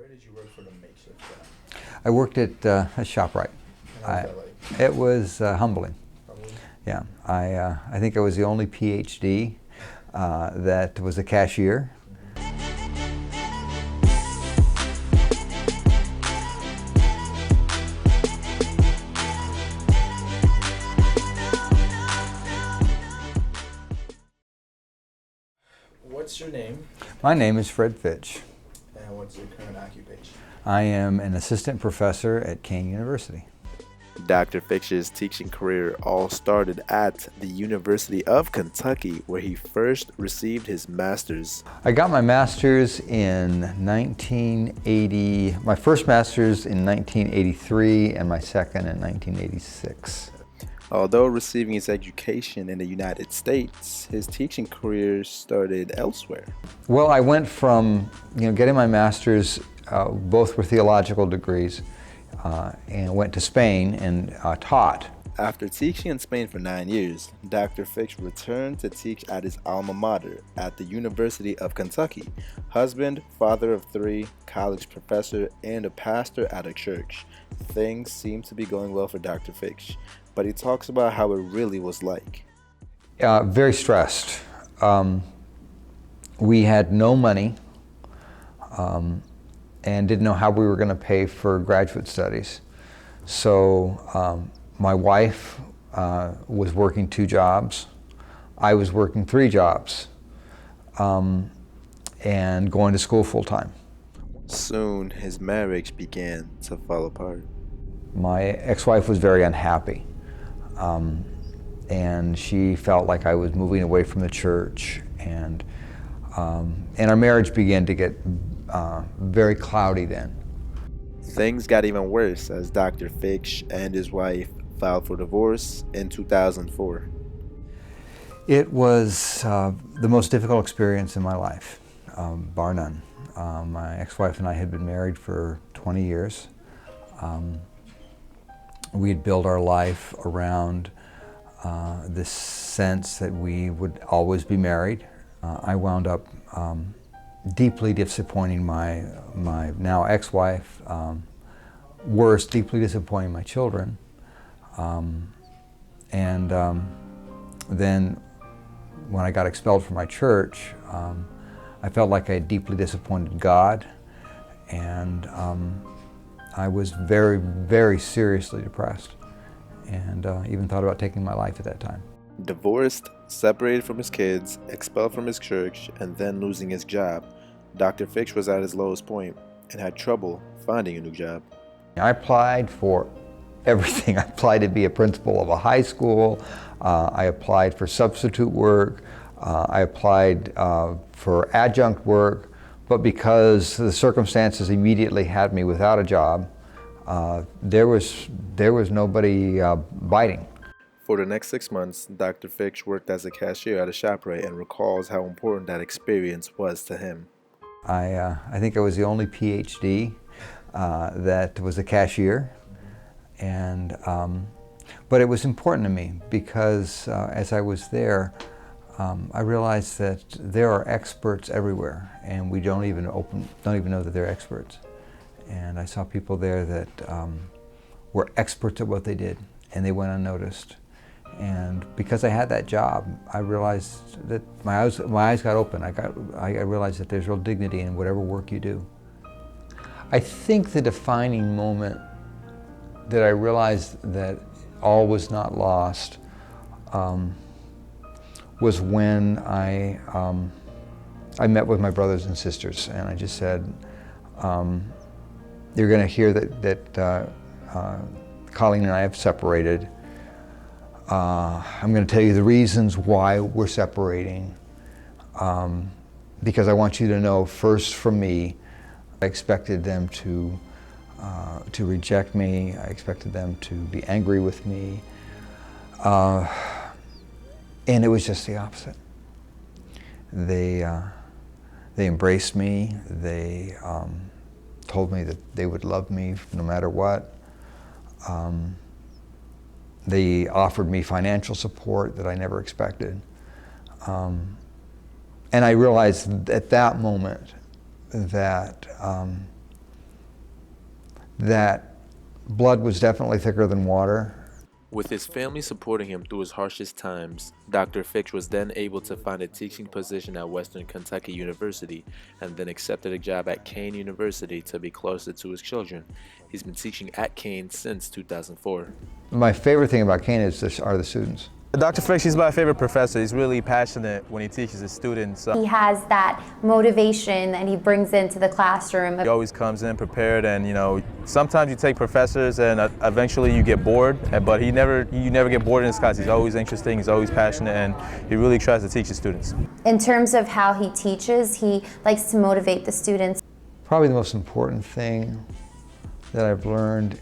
Where did you work for the makeshift job? I worked at a ShopRite. And what was that like? It was humbling. Probably. Yeah, I think I was the only PhD that was a cashier. What's your name My name is Fred Fitch. and what's your current occupation? I am an assistant professor at Kane University. Dr. Fitch's teaching career all started at the University of Kentucky, where he first received his master's. I got my master's in 1980, my first master's in 1983 and my second in 1986. Although receiving his education in the United States, his teaching career started elsewhere. Well, I went from getting my master's, both were theological degrees, and went to Spain and taught. After teaching in Spain for 9 years, Dr. Fitch returned to teach at his alma mater at the University of Kentucky. Husband, father of 3, college professor, and a pastor at a church. Things seem to be going well for Dr. Fitch, but he talks about how it really was like. Very stressed. We had no money and didn't know how we were going to pay for graduate studies. So my wife was working 2 jobs. I was working 3 jobs and going to school full time. Soon, his marriage began to fall apart. My ex-wife was very unhappy, and she felt like I was moving away from the church, and our marriage began to get very cloudy then. Things got even worse as Dr. Fitch and his wife filed for divorce in 2004. It was the most difficult experience in my life, bar none. My ex-wife and I had been married for 20 years. We had built our life around this sense that we would always be married. I wound up deeply disappointing my now ex-wife, worse, deeply disappointing my children. Then when I got expelled from my church, I felt like I had deeply disappointed God, and I was very, very seriously depressed, and even thought about taking my life at that time. Divorced, separated from his kids, expelled from his church, and then losing his job, Dr. Fitch was at his lowest point and had trouble finding a new job. I applied for everything. I applied to be a principal of a high school. I applied for substitute work. I applied for adjunct work, but because the circumstances immediately had me without a job, there was nobody biting. For the next 6 months, Dr. Fitch worked as a cashier at a ShopRite and recalls how important that experience was to him. I think I was the only PhD that was a cashier, and but it was important to me because as I was there, I realized that there are experts everywhere, and we don't even know that they're experts. And I saw people there that were experts at what they did, and they went unnoticed. And because I had that job, I realized that my eyes got open. I realized that there's real dignity in whatever work you do. I think the defining moment that I realized that all was not lost was when I met with my brothers and sisters, and I just said, "You're going to hear that Colleen and I have separated. I'm going to tell you the reasons why we're separating, because I want you to know first from me, I expected them to reject me. I expected them to be angry with me, and it was just the opposite. They embraced me. They told me that they would love me no matter what. They offered me financial support that I never expected. And I realized at that moment that that blood was definitely thicker than water. With his family supporting him through his harshest times, Dr. Fitch was then able to find a teaching position at Western Kentucky University and then accepted a job at Kane University to be closer to his children. He's been teaching at Kane since 2004. My favorite thing about Kane are the students. Dr. Fitch, he's my favorite professor. He's really passionate when he teaches his students. He has that motivation that he brings into the classroom. He always comes in prepared, and sometimes you take professors and eventually you get bored, but you never get bored in his class. He's always interesting, he's always passionate, and he really tries to teach his students. In terms of how he teaches, he likes to motivate the students. Probably the most important thing that I've learned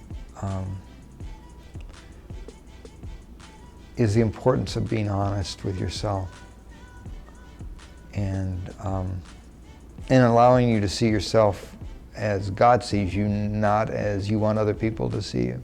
is the importance of being honest with yourself and allowing you to see yourself as God sees you, not as you want other people to see you.